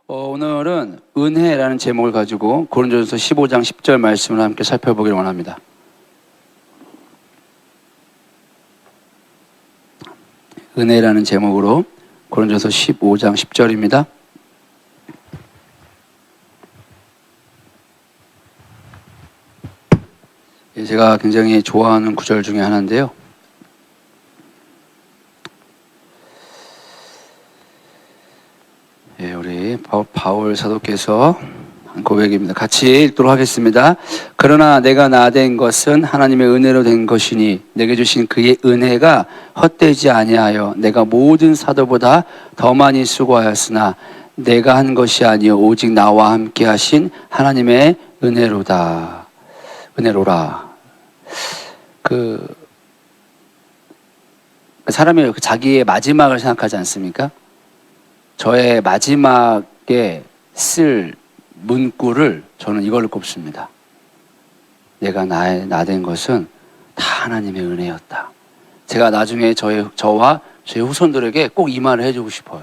오늘은 은혜라는 제목을 가지고 고린도전서 15장 10절 말씀을 함께 살펴보기를 원합니다. 은혜라는 제목으로 고린도전서 15장 10절입니다. 제가 굉장히 좋아하는 구절 중에 하나인데요. 우리 바울 사도께서 한 고백입니다. 같이 읽도록 하겠습니다. 그러나 내가 나된 것은 하나님의 은혜로 된 것이니 내게 주신 그의 은혜가 헛되지 아니하여 내가 모든 사도보다 더 많이 수고하였으나 내가 한 것이 아니요 오직 나와 함께 하신 하나님의 은혜로다. 은혜로라. 사람이 자기의 마지막을 생각하지 않습니까? 저의 마지막에 쓸 문구를 저는 이걸로 꼽습니다. 내가 나된 것은 다 하나님의 은혜였다. 제가 나중에 저와 저의 후손들에게 꼭 이 말을 해주고 싶어요.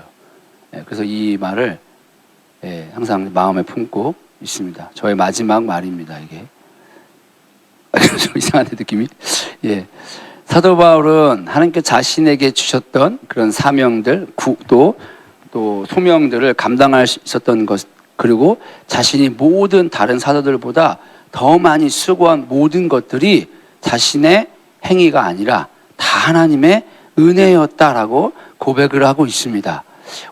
그래서 이 말을 항상 마음에 품고 있습니다. 저의 마지막 말입니다. 이게 좀 이상한데 느낌이. 사도 바울은 하나님께 자신에게 주셨던 그런 사명들, 또 소명들을 감당할 수 있었던 것, 그리고 자신이 모든 다른 사도들보다 더 많이 수고한 모든 것들이 자신의 행위가 아니라 다 하나님의 은혜였다라고 고백을 하고 있습니다.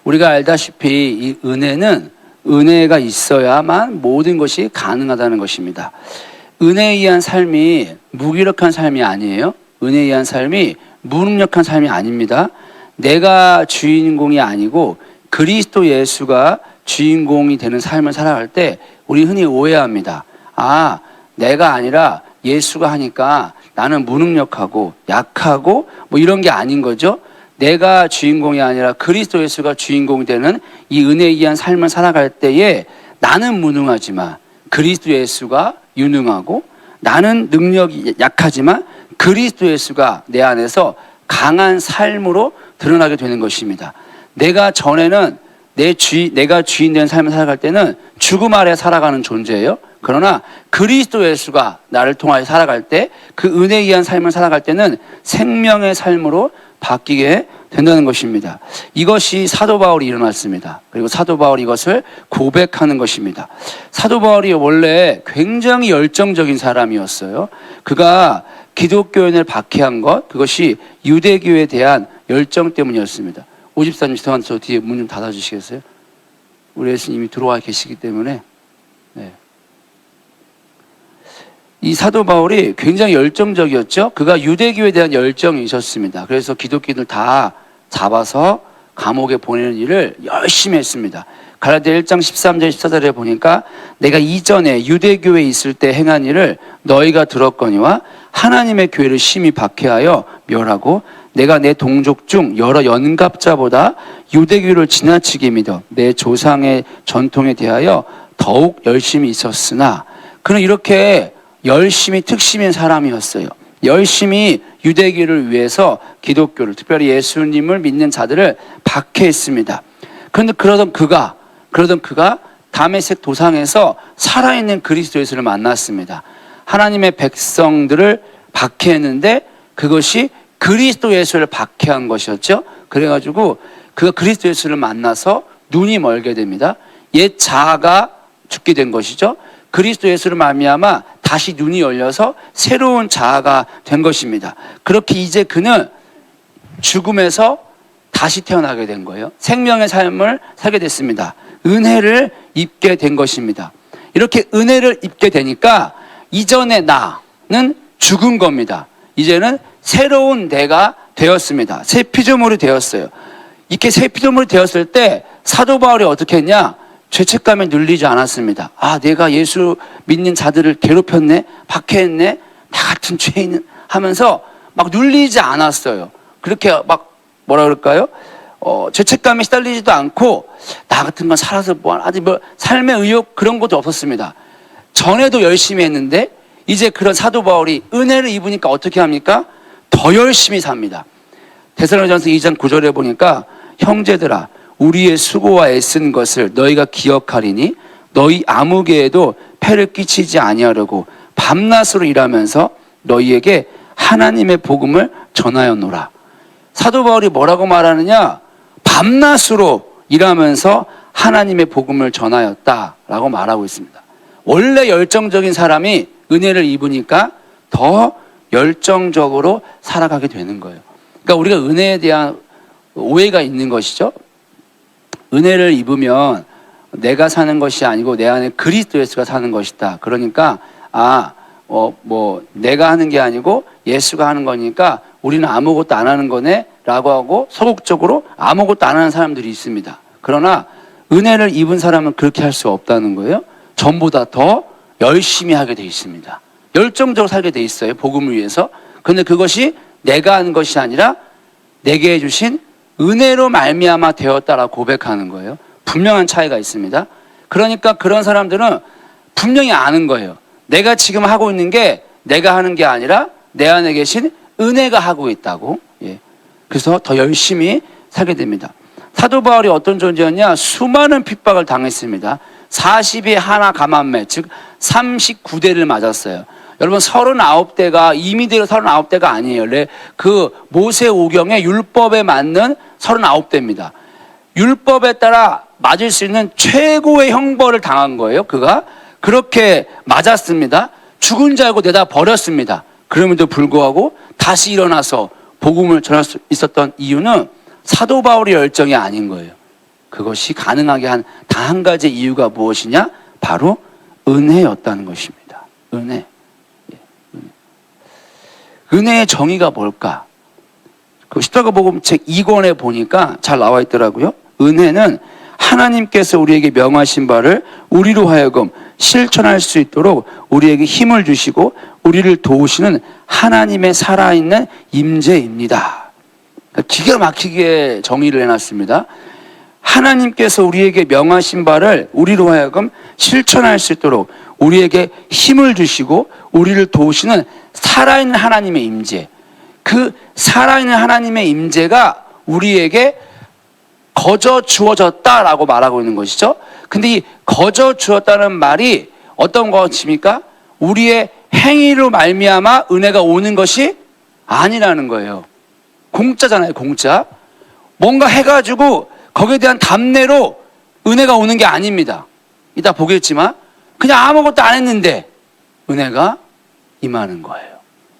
우리가 알다시피 이 은혜는 은혜가 있어야만 모든 것이 가능하다는 것입니다. 은혜에 의한 삶이 무기력한 삶이 아니에요. 은혜에 의한 삶이 무능력한 삶이 아닙니다. 내가 주인공이 아니고 그리스도 예수가 주인공이 되는 삶을 살아갈 때 우리 흔히 오해합니다. 내가 아니라 예수가 하니까 나는 무능력하고 약하고 이런 게 아닌 거죠. 내가 주인공이 아니라 그리스도 예수가 주인공이 되는 이 은혜에 의한 삶을 살아갈 때에 나는 무능하지만 그리스도 예수가 유능하고, 나는 능력이 약하지만 그리스도 예수가 내 안에서 강한 삶으로 드러나게 되는 것입니다. 내가 전에는 내가 주인 된 삶을 살아갈 때는 죽음 아래 살아가는 존재예요. 그러나 그리스도 예수가 나를 통하여 살아갈 때, 그 은혜에 의한 삶을 살아갈 때는 생명의 삶으로 바뀌게 된다는 것입니다. 이것이 사도 바울이 일어났습니다. 그리고 사도 바울이 이것을 고백하는 것입니다. 사도 바울이 원래 굉장히 열정적인 사람이었어요. 그가 기독교인을 박해한 것, 그것이 유대교에 대한 열정 때문이었습니다. 오집사님 죄송한데 저 뒤에 문 좀 닫아주시겠어요? 우리 예수님이 들어와 계시기 때문에. 이 사도 바울이 굉장히 열정적이었죠. 그가 유대교에 대한 열정이 있었습니다. 그래서 기독교인을 다 잡아서 감옥에 보내는 일을 열심히 했습니다. 갈라디아 1장 13절 14절에 보니까 내가 이전에 유대교에 있을 때 행한 일을 너희가 들었거니와 하나님의 교회를 심히 박해하여 멸하고 내가 내 동족 중 여러 연갑자보다 유대교를 지나치게 믿어 내 조상의 전통에 대하여 더욱 열심히 있었으나, 그는 이렇게 열심히 특심인 사람이었어요. 열심히 유대교를 위해서 기독교를, 특별히 예수님을 믿는 자들을 박해했습니다. 그런데 그러던 그가 다메섹 도상에서 살아있는 그리스도 예수를 만났습니다. 하나님의 백성들을 박해했는데 그것이 그리스도 예수를 박해한 것이었죠. 그래가지고 그가 그리스도 예수를 만나서 눈이 멀게 됩니다. 옛 자아가 죽게 된 것이죠. 그리스도 예수를 말미암아 다시 눈이 열려서 새로운 자아가 된 것입니다. 그렇게 이제 그는 죽음에서 다시 태어나게 된 거예요. 생명의 삶을 살게 됐습니다. 은혜를 입게 된 것입니다. 이렇게 은혜를 입게 되니까 이전의 나는 죽은 겁니다. 이제는 새로운 내가 되었습니다. 새 피조물이 되었어요. 이렇게 새 피조물이 되었을 때 사도 바울이 어떻게 했냐? 죄책감에 눌리지 않았습니다. 내가 예수 믿는 자들을 괴롭혔네, 박해했네, 나 같은 죄인 하면서 막 눌리지 않았어요. 그렇게 막 뭐라 그럴까요? 죄책감에 시달리지도 않고 나 같은 건 살아서 삶의 의욕 그런 것도 없었습니다. 전에도 열심히 했는데 이제 그런 사도 바울이 은혜를 입으니까 어떻게 합니까? 더 열심히 삽니다. 데살로니가전서 2장 9절에 보니까 형제들아 우리의 수고와 애쓴 것을 너희가 기억하리니 너희 아무개에도 폐를 끼치지 아니하려고 밤낮으로 일하면서 너희에게 하나님의 복음을 전하였노라. 사도 바울이 뭐라고 말하느냐? 밤낮으로 일하면서 하나님의 복음을 전하였다라고 말하고 있습니다. 원래 열정적인 사람이 은혜를 입으니까 더 열정적으로 살아가게 되는 거예요. 그러니까 우리가 은혜에 대한 오해가 있는 것이죠. 은혜를 입으면 내가 사는 것이 아니고 내 안에 그리스도 예수가 사는 것이다. 그러니까 내가 하는 게 아니고 예수가 하는 거니까 우리는 아무것도 안 하는 거네 라고 하고 소극적으로 아무것도 안 하는 사람들이 있습니다. 그러나 은혜를 입은 사람은 그렇게 할 수 없다는 거예요. 전보다 더 열심히 하게 돼 있습니다. 열정적으로 살게 돼 있어요. 복음을 위해서. 그런데 그것이 내가 하는 것이 아니라 내게 해주신 은혜로 말미암아 되었다라고 고백하는 거예요. 분명한 차이가 있습니다. 그러니까 그런 사람들은 분명히 아는 거예요. 내가 지금 하고 있는 게 내가 하는 게 아니라 내 안에 계신 은혜가 하고 있다고. 그래서 더 열심히 살게 됩니다. 사도 바울이 어떤 존재였냐? 수많은 핍박을 당했습니다. 40의 하나 가만매, 즉 39대를 맞았어요. 여러분 39대가 임의대로 39대가 아니에요. 그 모세 오경의 율법에 맞는 39대입니다. 율법에 따라 맞을 수 있는 최고의 형벌을 당한 거예요. 그가 그렇게 맞았습니다. 죽은 줄 알고 내다 버렸습니다. 그럼에도 불구하고 다시 일어나서 복음을 전할 수 있었던 이유는 사도 바울의 열정이 아닌 거예요. 그것이 가능하게 한 단 한 가지 이유가 무엇이냐? 바로 은혜였다는 것입니다. 은혜. 은혜의 정의가 뭘까? 그 십자가복음 책 2권에 보니까 잘 나와 있더라고요. 은혜는 하나님께서 우리에게 명하신 바를 우리로 하여금 실천할 수 있도록 우리에게 힘을 주시고 우리를 도우시는 하나님의 살아있는 임재입니다. 기가 막히게 정의를 해놨습니다. 하나님께서 우리에게 명하신 바를 우리로 하여금 실천할 수 있도록 우리에게 힘을 주시고 우리를 도우시는 살아있는 하나님의 임재. 그 살아있는 하나님의 임재가 우리에게 거저 주어졌다라고 말하고 있는 것이죠. 근데 이 거저 주었다는 말이 어떤 것입니까? 우리의 행위로 말미암아 은혜가 오는 것이 아니라는 거예요. 공짜잖아요, 공짜. 뭔가 해가지고 거기에 대한 답례로 은혜가 오는 게 아닙니다. 이따 보겠지만 그냥 아무것도 안 했는데 은혜가 임하는 거예요.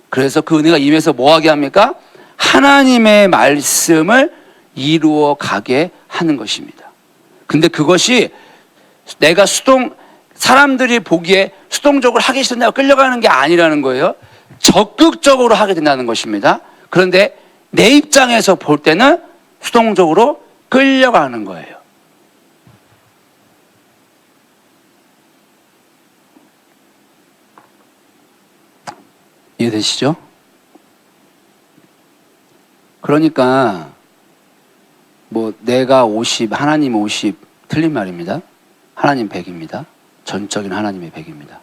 그래서 그 은혜가 임해서 뭐 하게 합니까? 하나님의 말씀을 이루어 가게 하는 것입니다. 근데 그것이 내가 사람들이 보기에 수동적으로 하기 싫다고 끌려가는 게 아니라는 거예요. 적극적으로 하게 된다는 것입니다. 그런데 내 입장에서 볼 때는 수동적으로 끌려가는 거예요. 이해되시죠? 그러니까 내가 50, 하나님 50 틀린 말입니다. 하나님 100입니다. 전적인 하나님의 100입니다.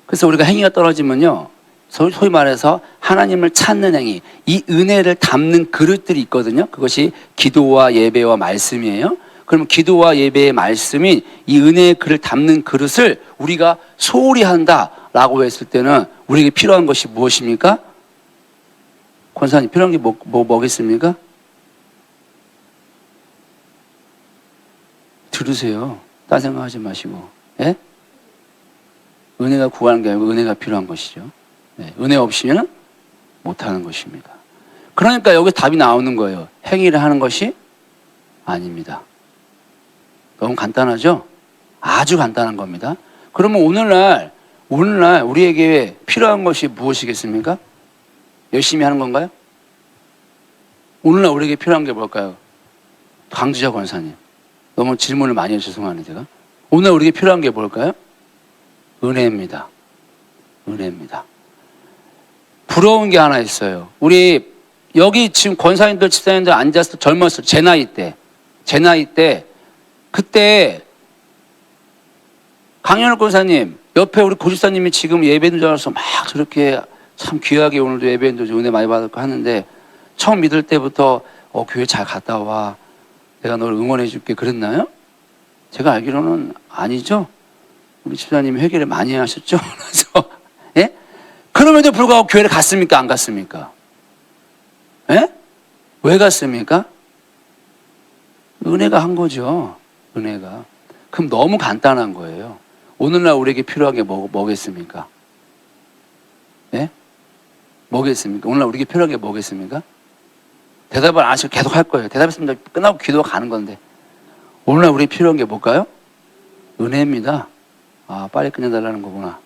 그래서 우리가 행위가 떨어지면요, 소위 말해서 하나님을 찾는 행위, 이 은혜를 담는 그릇들이 있거든요. 그것이 기도와 예배와 말씀이에요. 그러면 기도와 예배의 말씀인 이 은혜의 글을 담는 그릇을 우리가 소홀히 한다라고 했을 때는 우리에게 필요한 것이 무엇입니까? 권사님, 필요한 게 뭐겠습니까? 들으세요. 딴 생각하지 마시고. 예? 은혜가 구하는 게 아니고 은혜가 필요한 것이죠. 네, 은혜 없이는 못하는 것입니다. 그러니까 여기 답이 나오는 거예요. 행위를 하는 것이 아닙니다. 너무 간단하죠? 아주 간단한 겁니다. 그러면 오늘날 우리에게 필요한 것이 무엇이겠습니까? 열심히 하는 건가요? 오늘날 우리에게 필요한 게 뭘까요? 강주자 권사님, 너무 질문을 많이 해서 죄송하네 제가. 오늘 우리에게 필요한 게 뭘까요? 은혜입니다. 은혜입니다. 부러운 게 하나 있어요. 우리 여기 지금 권사님들, 집사님들 앉아서 젊었을 제 나이 때 그때 강현욱 권사님 옆에 우리 고집사님이 지금 예배인 줄 알아서 막 저렇게 참 귀하게 오늘도 예배인도 은혜 많이 받았고 하는데 처음 믿을 때부터 교회 잘 갔다 와, 내가 널 응원해 줄게 그랬나요? 제가 알기로는 아니죠. 우리 집사님이 회개를 많이 하셨죠. 그래서 예? 그럼에도 불구하고 교회를 갔습니까? 안 갔습니까? 예? 왜 갔습니까? 은혜가 한 거죠. 은혜가. 그럼 너무 간단한 거예요. 오늘날 우리에게 필요한 게 뭐겠습니까? 예? 뭐겠습니까? 오늘날 우리에게 필요한 게 뭐겠습니까? 대답을 안 하시고 계속 할 거예요. 대답했으면 끝나고 기도가 가는 건데. 오늘날 우리에게 필요한 게 뭘까요? 은혜입니다. 아, 빨리 끝내달라는 거구나.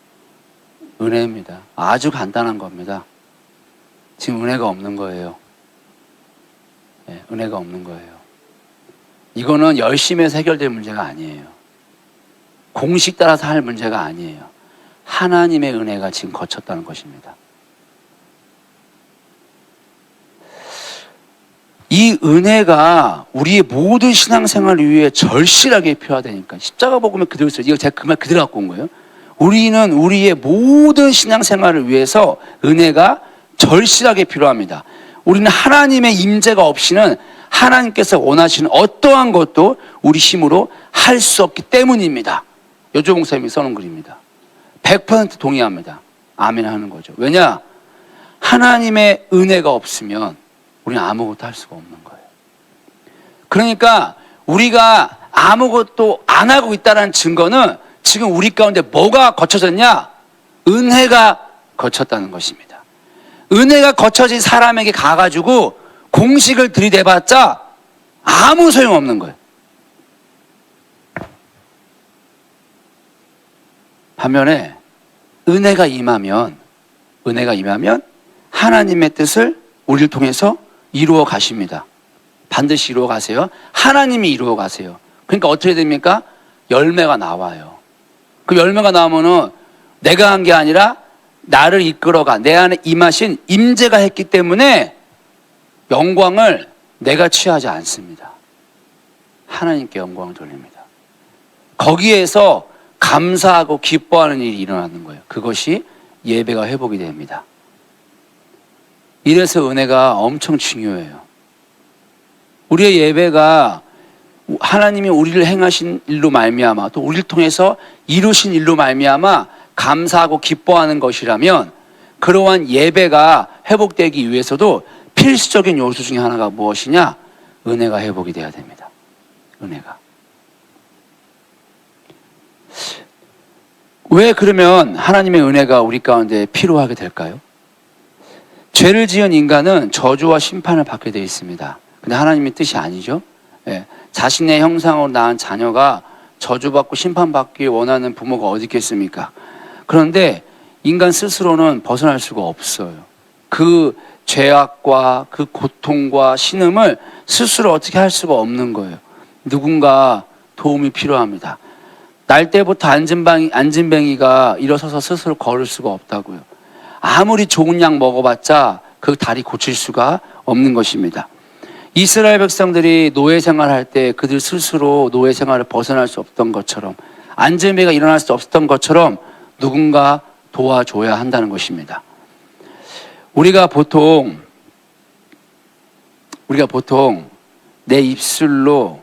은혜입니다. 아주 간단한 겁니다. 지금 은혜가 없는 거예요. 네, 은혜가 없는 거예요. 이거는 열심히 해서 해결될 문제가 아니에요. 공식 따라서 할 문제가 아니에요. 하나님의 은혜가 지금 거쳤다는 것입니다. 이 은혜가 우리의 모든 신앙생활을 위해 절실하게 필요하되니까 십자가 복음에 그대로 있어요. 이거 제가 그 말 그대로 갖고 온 거예요. 우리는 우리의 모든 신앙생활을 위해서 은혜가 절실하게 필요합니다. 우리는 하나님의 임재가 없이는 하나님께서 원하시는 어떠한 것도 우리 힘으로 할 수 없기 때문입니다. 여조봉 선생님이 써놓은 글입니다. 100% 동의합니다. 아멘 하는 거죠. 왜냐? 하나님의 은혜가 없으면 우리는 아무것도 할 수가 없는 거예요. 그러니까 우리가 아무것도 안 하고 있다는 증거는 지금 우리 가운데 뭐가 거쳐졌냐? 은혜가 거쳤다는 것입니다. 은혜가 거쳐진 사람에게 가가지고 공식을 들이대봤자 아무 소용없는 거예요. 반면에 은혜가 임하면 하나님의 뜻을 우리를 통해서 이루어 가십니다. 반드시 이루어 가세요. 하나님이 이루어 가세요. 그러니까 어떻게 됩니까? 열매가 나와요. 그 열매가 나오면은 내가 한 게 아니라 나를 이끌어가 내 안에 임하신 임재가 했기 때문에 영광을 내가 취하지 않습니다. 하나님께 영광을 돌립니다. 거기에서 감사하고 기뻐하는 일이 일어나는 거예요. 그것이 예배가 회복이 됩니다. 이래서 은혜가 엄청 중요해요. 우리의 예배가 하나님이 우리를 행하신 일로 말미암아 또 우리를 통해서 이루신 일로 말미암아 감사하고 기뻐하는 것이라면 그러한 예배가 회복되기 위해서도 필수적인 요소 중에 하나가 무엇이냐? 은혜가 회복이 돼야 됩니다. 은혜가. 왜 그러면 하나님의 은혜가 우리 가운데 필요하게 될까요? 죄를 지은 인간은 저주와 심판을 받게 되어 있습니다. 근데 하나님의 뜻이 아니죠. 예. 자신의 형상으로 낳은 자녀가 저주받고 심판받기 원하는 부모가 어디 있겠습니까? 그런데 인간 스스로는 벗어날 수가 없어요. 그 죄악과 그 고통과 신음을 스스로 어떻게 할 수가 없는 거예요. 누군가 도움이 필요합니다. 날 때부터 안진뱅이가 일어서서 스스로 걸을 수가 없다고요. 아무리 좋은 약 먹어봤자 그 다리 고칠 수가 없는 것입니다. 이스라엘 백성들이 노예 생활할 때 그들 스스로 노예 생활을 벗어날 수 없던 것처럼 안진뱅이가 일어날 수 없었던 것처럼 누군가 도와줘야 한다는 것입니다. 우리가 보통 내 입술로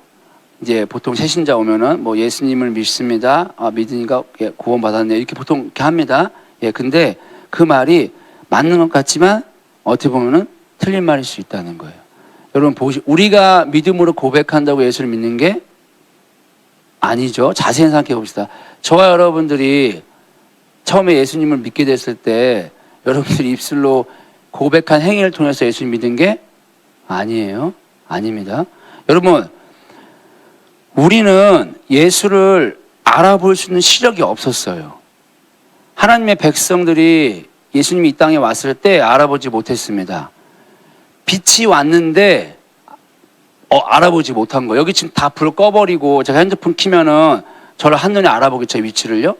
이제 보통 새신자 오면은 뭐 예수님을 믿습니다. 믿으니까 구원받았네. 이렇게 보통 이렇게 합니다. 근데 그 말이 맞는 것 같지만 어떻게 보면은 틀린 말일 수 있다는 거예요. 여러분 우리가 믿음으로 고백한다고 예수를 믿는 게 아니죠. 자세히 생각해 봅시다. 저와 여러분들이 처음에 예수님을 믿게 됐을 때 여러분들이 입술로 고백한 행위를 통해서 예수를 믿은 게 아니에요. 아닙니다. 여러분, 우리는 예수를 알아볼 수 있는 시력이 없었어요. 하나님의 백성들이 예수님이 이 땅에 왔을 때 알아보지 못했습니다. 빛이 왔는데 알아보지 못한 거예요. 여기 지금 다 불 꺼버리고 제가 핸드폰 키면은 저를 한눈에 알아보겠죠, 위치를요.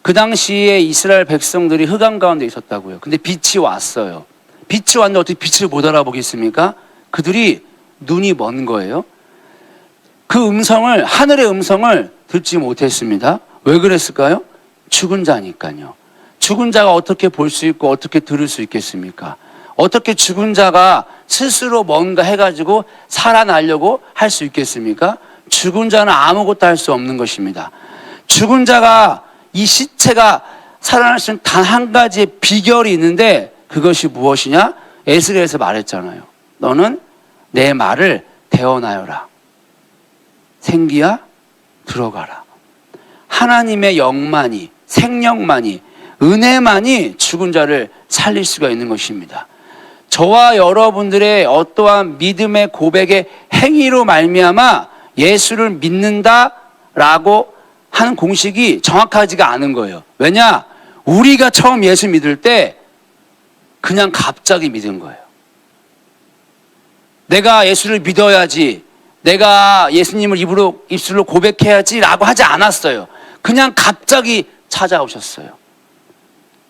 그 당시에 이스라엘 백성들이 흑암 가운데 있었다고요. 근데 빛이 왔어요. 빛이 왔는데 어떻게 빛을 못 알아보겠습니까? 그들이 눈이 먼 거예요. 그 음성을, 하늘의 음성을 듣지 못했습니다. 왜 그랬을까요? 죽은 자니까요. 죽은 자가 어떻게 볼 수 있고 어떻게 들을 수 있겠습니까? 어떻게 죽은 자가 스스로 뭔가 해가지고 살아나려고 할 수 있겠습니까? 죽은 자는 아무것도 할 수 없는 것입니다. 죽은 자가, 이 시체가 살아날 수 있는 단 한 가지의 비결이 있는데 그것이 무엇이냐? 에스겔에서 말했잖아요. 너는 내 말을 대언하여라. 생기야 들어가라. 하나님의 영만이, 생명만이, 은혜만이 죽은 자를 살릴 수가 있는 것입니다. 저와 여러분들의 어떠한 믿음의 고백의 행위로 말미암아 예수를 믿는다라고 하는 공식이 정확하지가 않은 거예요. 왜냐? 우리가 처음 예수 믿을 때 그냥 갑자기 믿은 거예요. 내가 예수를 믿어야지, 내가 예수님을 입술로 고백해야지 라고 하지 않았어요. 그냥 갑자기 찾아오셨어요.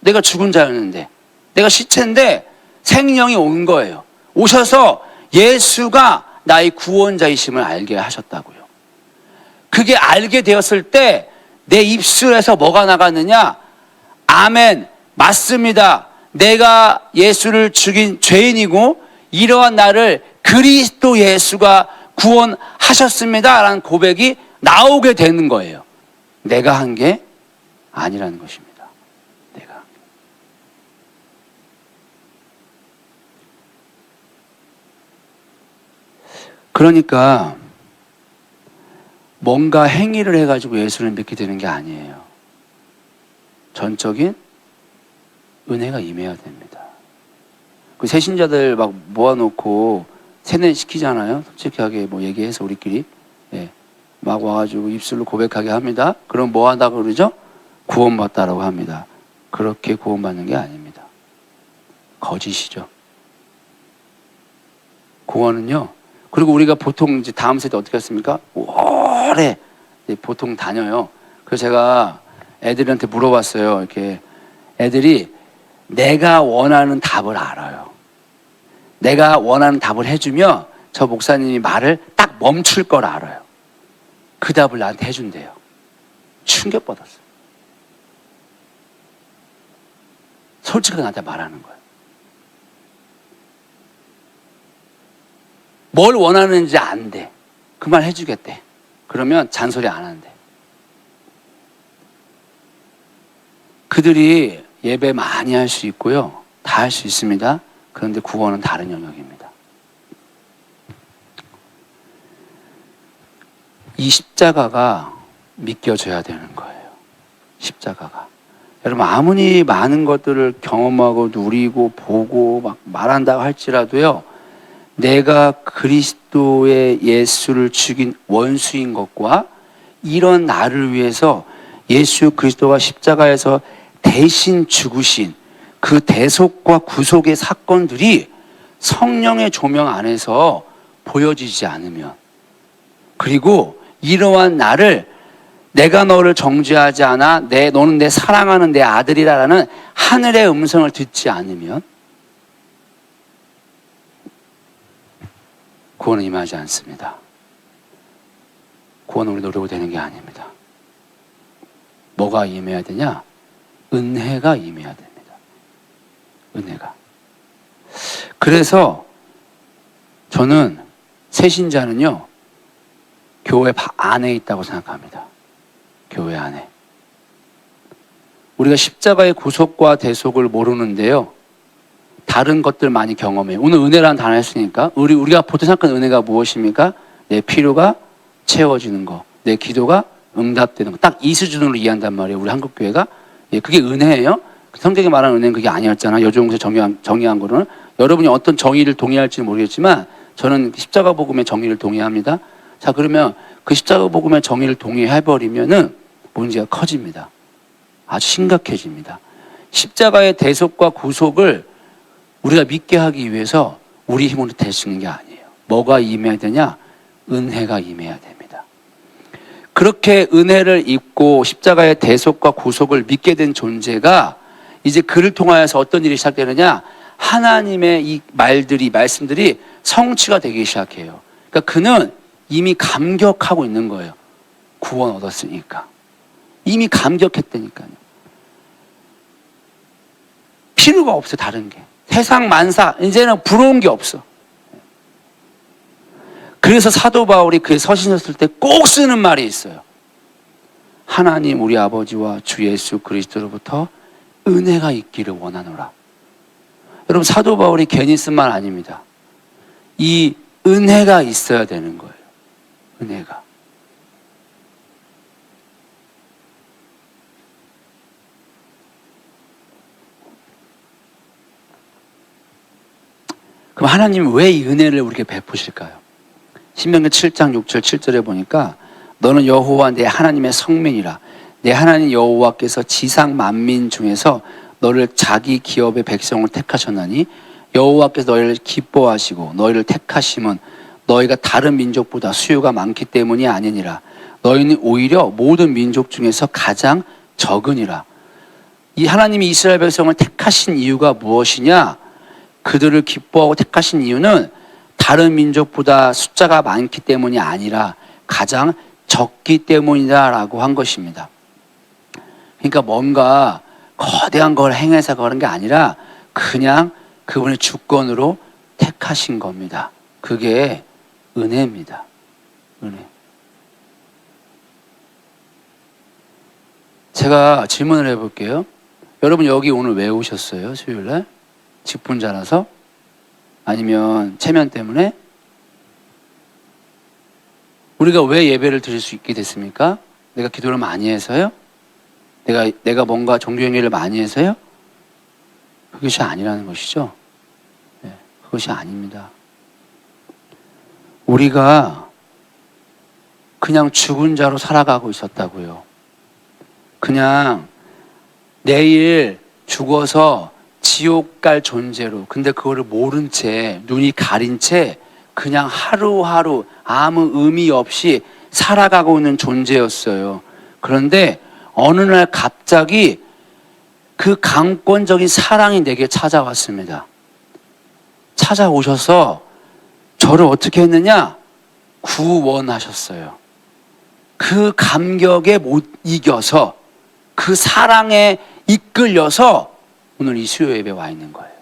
내가 죽은 자였는데, 내가 시체인데 생명이 온 거예요. 오셔서 예수가 나의 구원자이심을 알게 하셨다고요. 그게 알게 되었을 때 내 입술에서 뭐가 나갔느냐? 아멘, 맞습니다. 내가 예수를 죽인 죄인이고 이러한 나를 그리스도 예수가 구원하셨습니다 라는 고백이 나오게 되는 거예요. 내가 한 게 아니라는 것입니다. 내가 한 게. 그러니까 뭔가 행위를 해가지고 예수를 믿게 되는 게 아니에요. 전적인 은혜가 임해야 됩니다. 그 새신자들 막 모아놓고 세뇌시키잖아요. 솔직하게 뭐 얘기해서 우리끼리. 예. 막 와가지고 입술로 고백하게 합니다. 그럼 뭐 한다고 그러죠? 구원받다라고 합니다. 그렇게 구원받는 게 아닙니다. 거짓이죠. 구원은요. 그리고 우리가 보통 이제 다음 세대 어떻게 했습니까? 오래 보통 다녀요. 그래서 제가 애들한테 물어봤어요. 이렇게 애들이 내가 원하는 답을 알아요. 내가 원하는 답을 해주면 저 목사님이 말을 딱 멈출 걸 알아요. 그 답을 나한테 해준대요. 충격받았어요. 솔직하게 나한테 말하는 거예요. 뭘 원하는지 안대. 그 말 해주겠대. 그러면 잔소리 안 한대. 그들이 예배 많이 할 수 있고요. 다 할 수 있습니다. 그런데 구원은 다른 영역입니다. 이 십자가가 믿겨져야 되는 거예요. 십자가가. 여러분 아무리 많은 것들을 경험하고 누리고 보고 막 말한다고 할지라도요. 내가 그리스도의 예수를 죽인 원수인 것과 이런 나를 위해서 예수 그리스도가 십자가에서 대신 죽으신 그 대속과 구속의 사건들이 성령의 조명 안에서 보여지지 않으면, 그리고 이러한 나를 내가 너를 정죄하지 않아 너는 내 사랑하는 내 아들이라는 하늘의 음성을 듣지 않으면 구원은 임하지 않습니다. 구원은 우리 노력으로 되는 게 아닙니다. 뭐가 임해야 되냐? 은혜가 임해야 됩니다. 은혜가. 그래서 저는 새신자는요, 교회 안에 있다고 생각합니다. 교회 안에. 우리가 십자가의 구속과 대속을 모르는데요, 다른 것들 많이 경험해요. 오늘 은혜라는 단어 했으니까 우리가 보통 생각하는 은혜가 무엇입니까? 내 필요가 채워지는 거, 내 기도가 응답되는 거. 딱 이 수준으로 이해한단 말이에요. 우리 한국교회가. 예, 그게 은혜예요. 성경이 말하는 은혜는 그게 아니었잖아. 여종에서 정의한 거는. 여러분이 어떤 정의를 동의할지는 모르겠지만 저는 십자가 복음의 정의를 동의합니다. 자, 그러면 그 십자가 복음의 정의를 동의해버리면은 문제가 커집니다. 아주 심각해집니다. 십자가의 대속과 구속을 우리가 믿게 하기 위해서 우리 힘으로 될 수 있는 게 아니에요. 뭐가 임해야 되냐? 은혜가 임해야 됩니다. 그렇게 은혜를 입고 십자가의 대속과 구속을 믿게 된 존재가 이제 그를 통하여서 어떤 일이 시작되느냐? 하나님의 이 말씀들이 성취가 되기 시작해요. 그러니까 그는 이미 감격하고 있는 거예요. 구원 얻었으니까. 이미 감격했다니까요. 필요가 없어요, 다른 게. 세상 만사 이제는 부러운 게 없어. 그래서 사도 바울이 그의 서신을 쓸 때 꼭 쓰는 말이 있어요. 하나님 우리 아버지와 주 예수 그리스도로부터 은혜가 있기를 원하노라. 여러분, 사도 바울이 괜히 쓴 말 아닙니다. 이 은혜가 있어야 되는 거예요. 은혜가. 그럼 하나님은 왜 이 은혜를 우리에게 베푸실까요? 신명기 7장 6절 7절에 보니까 너는 여호와 내 하나님의 성민이라. 내 하나님 여호와께서 지상 만민 중에서 너를 자기 기업의 백성을 택하셨나니 여호와께서 너희를 기뻐하시고 너희를 택하심은 너희가 다른 민족보다 수요가 많기 때문이 아니니라. 너희는 오히려 모든 민족 중에서 가장 적으니라. 이 하나님이 이스라엘 백성을 택하신 이유가 무엇이냐? 그들을 기뻐하고 택하신 이유는 다른 민족보다 숫자가 많기 때문이 아니라 가장 적기 때문이다라고 한 것입니다. 그러니까 뭔가 거대한 걸 행해서 그런 게 아니라 그냥 그분의 주권으로 택하신 겁니다. 그게 은혜입니다. 은혜. 제가 질문을 해볼게요. 여러분 여기 오늘 왜 오셨어요? 수요일날? 직분자라서? 아니면 체면 때문에? 우리가 왜 예배를 드릴 수 있게 됐습니까? 내가 기도를 많이 해서요? 내가 뭔가 종교행위를 많이 해서요? 그것이 아니라는 것이죠. 네, 그것이 아닙니다. 우리가 그냥 죽은 자로 살아가고 있었다고요. 그냥 내일 죽어서 지옥 갈 존재로, 근데 그거를 모른 채, 눈이 가린 채 그냥 하루하루 아무 의미 없이 살아가고 있는 존재였어요. 그런데 어느 날 갑자기 그 강권적인 사랑이 내게 찾아왔습니다. 찾아오셔서 저를 어떻게 했느냐? 구원하셨어요. 그 감격에 못 이겨서 그 사랑에 이끌려서 오늘 이 수요 예배에 와 있는 거예요.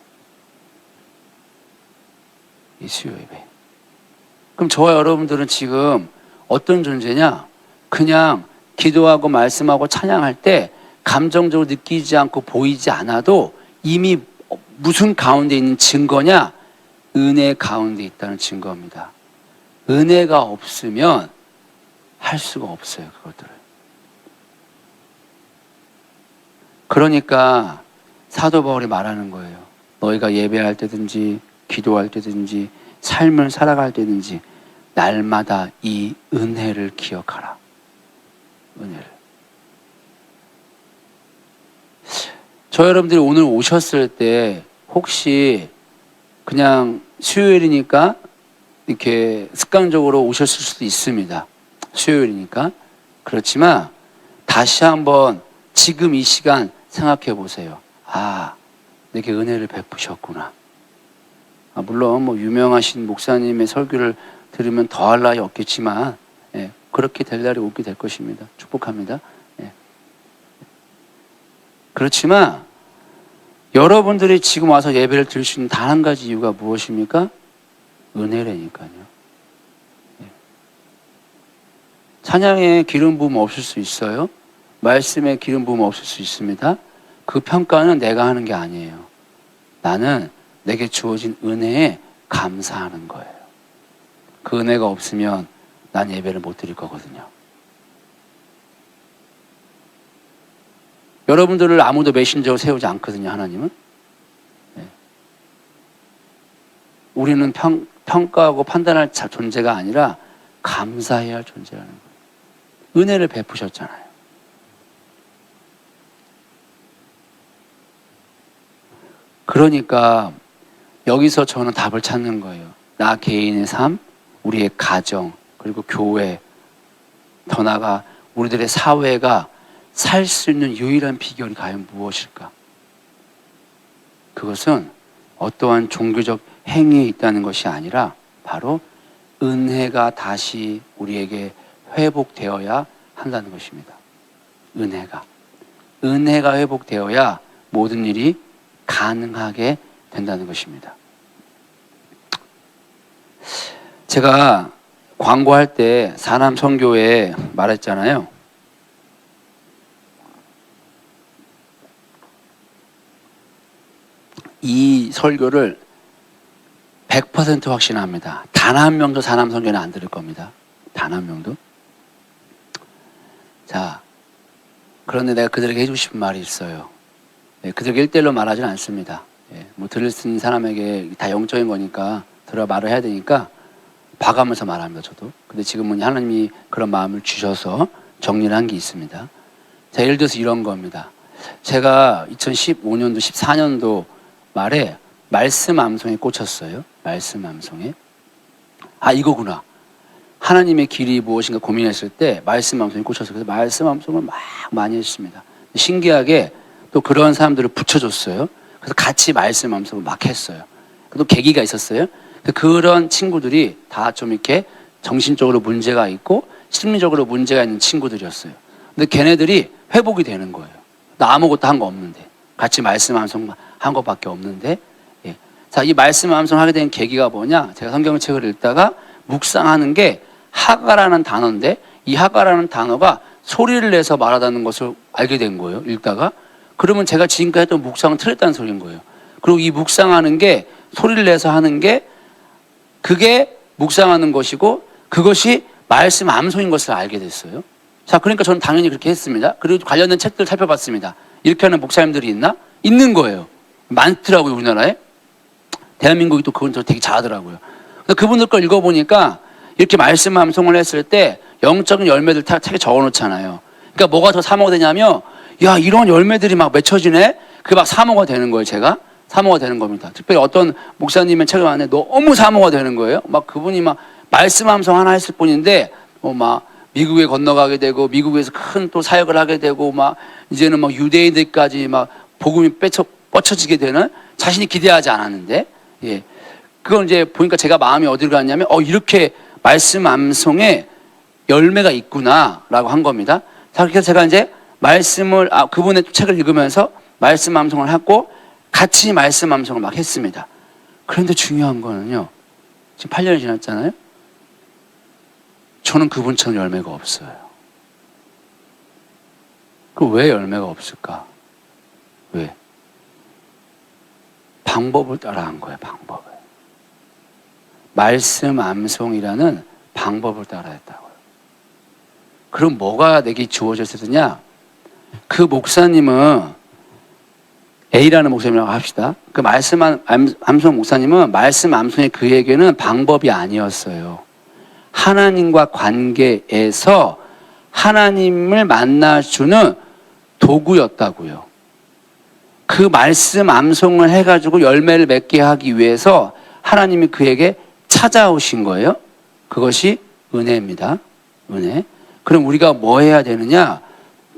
이 수요 예배. 그럼 저와 여러분들은 지금 어떤 존재냐? 그냥 기도하고 말씀하고 찬양할 때 감정적으로 느끼지 않고 보이지 않아도 이미 무슨 가운데 있는 증거냐? 은혜 가운데 있다는 증거입니다. 은혜가 없으면 할 수가 없어요, 그것들을. 그러니까 사도 바울이 말하는 거예요. 너희가 예배할 때든지 기도할 때든지 삶을 살아갈 때든지 날마다 이 은혜를 기억하라. 은혜를. 저 여러분들이 오늘 오셨을 때 혹시 그냥 수요일이니까 이렇게 습관적으로 오셨을 수도 있습니다. 수요일이니까. 그렇지만 다시 한번 지금 이 시간 생각해 보세요. 아, 내게 은혜를 베푸셨구나. 물론 뭐 유명하신 목사님의 설교를 들으면 더할 나위 없겠지만, 예, 그렇게 될 날이 오게 될 것입니다. 축복합니다. 예. 그렇지만 여러분들이 지금 와서 예배를 드릴 수 있는 단 한 가지 이유가 무엇입니까? 은혜라니까요. 예. 찬양에 기름 부음 없을 수 있어요. 말씀에 기름 부음 없을 수 있습니다. 그 평가는 내가 하는 게 아니에요. 나는 내게 주어진 은혜에 감사하는 거예요. 그 은혜가 없으면 난 예배를 못 드릴 거거든요. 여러분들을 아무도 메신저로 세우지 않거든요, 하나님은. 네. 우리는 평가하고 판단할 존재가 아니라 감사해야 할 존재라는 거예요. 은혜를 베푸셨잖아요. 그러니까 여기서 저는 답을 찾는 거예요. 나 개인의 삶, 우리의 가정, 그리고 교회, 더 나아가 우리들의 사회가 살 수 있는 유일한 비결이 과연 무엇일까? 그것은 어떠한 종교적 행위에 있다는 것이 아니라 바로 은혜가 다시 우리에게 회복되어야 한다는 것입니다. 은혜가 회복되어야 모든 일이 가능하게 된다는 것입니다. 제가 광고할 때 사남 선교에 말했잖아요. 이 설교를 100% 확신합니다. 단 한 명도 사남 선교는 안 들을 겁니다. 단 한 명도. 자, 그런데 내가 그들에게 해주고 싶은 말이 있어요. 그들에게 1대1로 말하지는 않습니다. 뭐 들을 수 있는 사람에게 다 영적인 거니까 들어 말을 해야 되니까 봐가면서 말합니다. 저도. 근데 지금은 하나님이 그런 마음을 주셔서 정리를 한 게 있습니다. 자, 예를 들어서 이런 겁니다. 제가 2015년도 14년도 말에 말씀 암송에 꽂혔어요. 말씀 암송에. 아, 이거구나. 하나님의 길이 무엇인가 고민했을 때 말씀 암송에 꽂혔어요. 그래서 말씀 암송을 막 많이 했습니다. 신기하게 또 그런 사람들을 붙여줬어요. 그래서 같이 말씀 암송을 막 했어요. 또 계기가 있었어요. 그런 친구들이 다 좀 이렇게 정신적으로 문제가 있고 심리적으로 문제가 있는 친구들이었어요. 근데 걔네들이 회복이 되는 거예요. 나 아무것도 한 거 없는데. 같이 말씀 암송 한 것밖에 없는데. 예. 자, 이 말씀 암송 하게 된 계기가 뭐냐? 제가 성경책을 읽다가 묵상하는 게 하가라는 단어인데 이 하가라는 단어가 소리를 내서 말하다는 것을 알게 된 거예요. 읽다가. 그러면 제가 지금까지 했던 묵상은 틀렸다는 소리인 거예요. 그리고 이 묵상하는 게 소리를 내서 하는 게 그게 묵상하는 것이고 그것이 말씀 암송인 것을 알게 됐어요. 자, 그러니까 저는 당연히 그렇게 했습니다. 그리고 관련된 책들을 살펴봤습니다. 이렇게 하는 목사님들이 있나? 있는 거예요. 많더라고요, 우리나라에. 대한민국이 또 그건 되게 잘하더라고요. 그분들 걸 읽어보니까 이렇게 말씀 암송을 했을 때 영적인 열매들 책에 적어놓잖아요. 그러니까 뭐가 더 사모가 되냐면 야, 이런 열매들이 막 맺혀지네? 그게 막 사모가 되는 거예요, 제가. 사모가 되는 겁니다. 특별히 어떤 목사님의 책을 봤는데 너무 사모가 되는 거예요. 막 그분이 막 말씀 암송 하나 했을 뿐인데 막 미국에 건너가게 되고 미국에서 큰 또 사역을 하게 되고 막 이제는 막 유대인들까지 막 복음이 뻗쳐지게 되는 자신이 기대하지 않았는데 예. 그건 이제 보니까 제가 마음이 어디로 갔냐면 이렇게 말씀 암송에 열매가 있구나라고 한 겁니다. 자, 그래서 제가 이제 말씀을 그분의 책을 읽으면서 말씀 암송을 하고 같이 말씀 암송을 막 했습니다. 그런데 중요한 거는요. 지금 8년이 지났잖아요. 저는 그분처럼 열매가 없어요. 그 왜 열매가 없을까? 왜? 방법을 따라한 거예요. 방법을. 말씀 암송이라는 방법을 따라했다고요. 그럼 뭐가 내게 주어졌느냐? 그 목사님은 A라는 목사님이라고 합시다. 그 말씀 암송 목사님은 말씀 암송이 그에게는 방법이 아니었어요. 하나님과 관계에서 하나님을 만나주는 도구였다고요. 그 말씀 암송을 해가지고 열매를 맺게 하기 위해서 하나님이 그에게 찾아오신 거예요. 그것이 은혜입니다. 은혜. 그럼 우리가 뭐 해야 되느냐?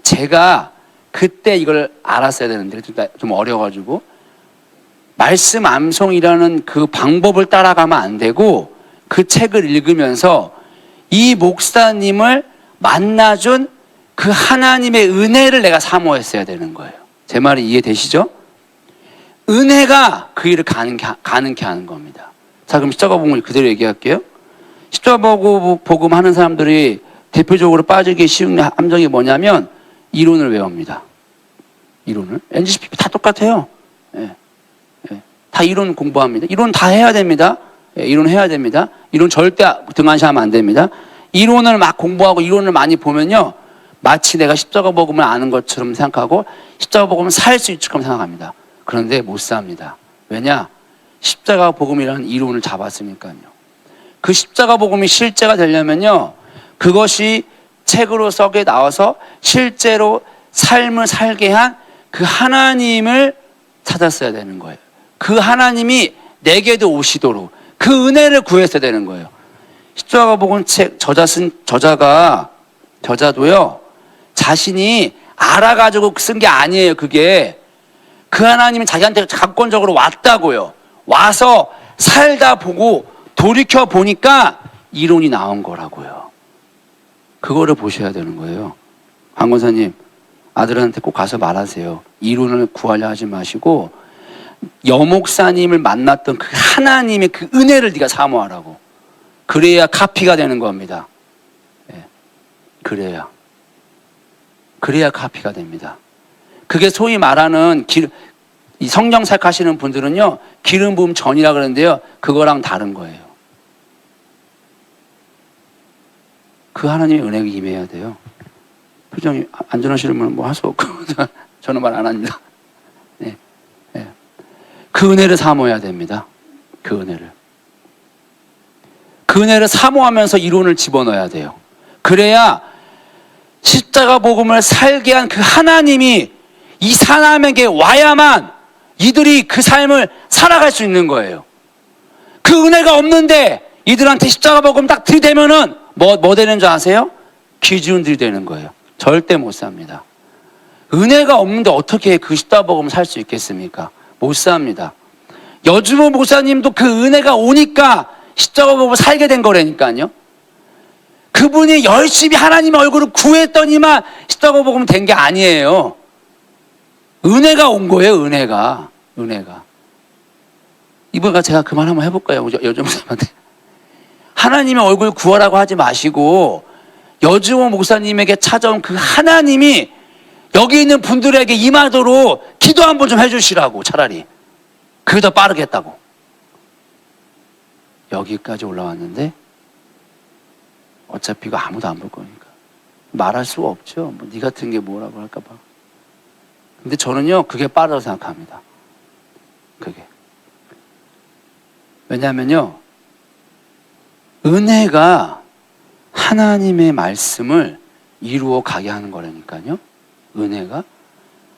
제가 그때 이걸 알았어야 되는데 좀 어려가지고 말씀 암송이라는 그 방법을 따라가면 안 되고 그 책을 읽으면서 이 목사님을 만나준 그 하나님의 은혜를 내가 사모했어야 되는 거예요. 제 말이 이해되시죠? 은혜가 그 일을 가능케 하는 겁니다. 자, 그럼 십자가 복음을 그대로 얘기할게요. 십자가 복음 하는 사람들이 대표적으로 빠지기 쉬운 함정이 뭐냐면 이론을 외웁니다. 이론을. NGCP 다 똑같아요. 예. 예. 다 이론 공부합니다. 이론 다 해야 됩니다. 예. 이론 해야 됩니다. 이론 절대 등한시하면 안 됩니다. 이론을 막 공부하고 이론을 많이 보면요. 마치 내가 십자가 복음을 아는 것처럼 생각하고 십자가 복음을 살 수 있을 것처럼 생각합니다. 그런데 못 삽니다. 왜냐? 십자가 복음이라는 이론을 잡았으니까요. 그 십자가 복음이 실제가 되려면요. 그것이 책으로 썩에 나와서 실제로 삶을 살게 한 그 하나님을 찾았어야 되는 거예요. 그 하나님이 내게도 오시도록 그 은혜를 구했어야 되는 거예요. 십자가 복음 책 저자도요. 자신이 알아가지고 쓴 게 아니에요. 그게 그 하나님이 자기한테 각권적으로 왔다고요. 와서 살다 보고 돌이켜 보니까 이론이 나온 거라고요. 그거를 보셔야 되는 거예요. 강 권사님, 아들한테 꼭 가서 말하세요. 이론을 구하려 하지 마시고 여목사님을 만났던 그 하나님의 그 은혜를 네가 사모하라고. 그래야 카피가 되는 겁니다. 예. 그래야 카피가 됩니다. 그게 소위 말하는 이 성령 사역하시는 분들은요, 기름 부음 전이라 그러는데요, 그거랑 다른 거예요. 그 하나님의 은혜가 임해야 돼요. 표정이 안전하시려면 뭐 할 수 없고 저는 말 안 합니다. 네. 네. 그 은혜를 사모해야 됩니다. 그 은혜를 사모하면서 이론을 집어넣어야 돼요. 그래야 십자가 복음을 살게 한 그 하나님이 이 사람에게 와야만 이들이 그 삶을 살아갈 수 있는 거예요. 그 은혜가 없는데 이들한테 십자가 복음 딱 들이대면은 뭐 되는 줄 아세요? 기준들이 되는 거예요. 절대 못 삽니다. 은혜가 없는데 어떻게 그 십자가 복음을 살 수 있겠습니까? 못 삽니다. 여주보 목사님도 그 은혜가 오니까 십자가 복음을 살게 된 거라니까요. 그분이 열심히 하나님의 얼굴을 구했더니만 십자가 복음은 된 게 아니에요. 은혜가 온 거예요. 은혜가. 이번에 제가 그 말 한번 해볼까요? 여주 목사님한테. 하나님의 얼굴 구하라고 하지 마시고 여주호 목사님에게 찾아온 그 하나님이 여기 있는 분들에게 임하도록 기도 한번 좀 해주시라고. 차라리 그게 더 빠르겠다고. 여기까지 올라왔는데 어차피 이거 아무도 안 볼 거니까 말할 수가 없죠. 뭐 네 같은 게 뭐라고 할까 봐. 근데 저는요, 그게 빠르다고 생각합니다. 그게. 왜냐하면요, 은혜가 하나님의 말씀을 이루어 가게 하는 거라니까요. 은혜가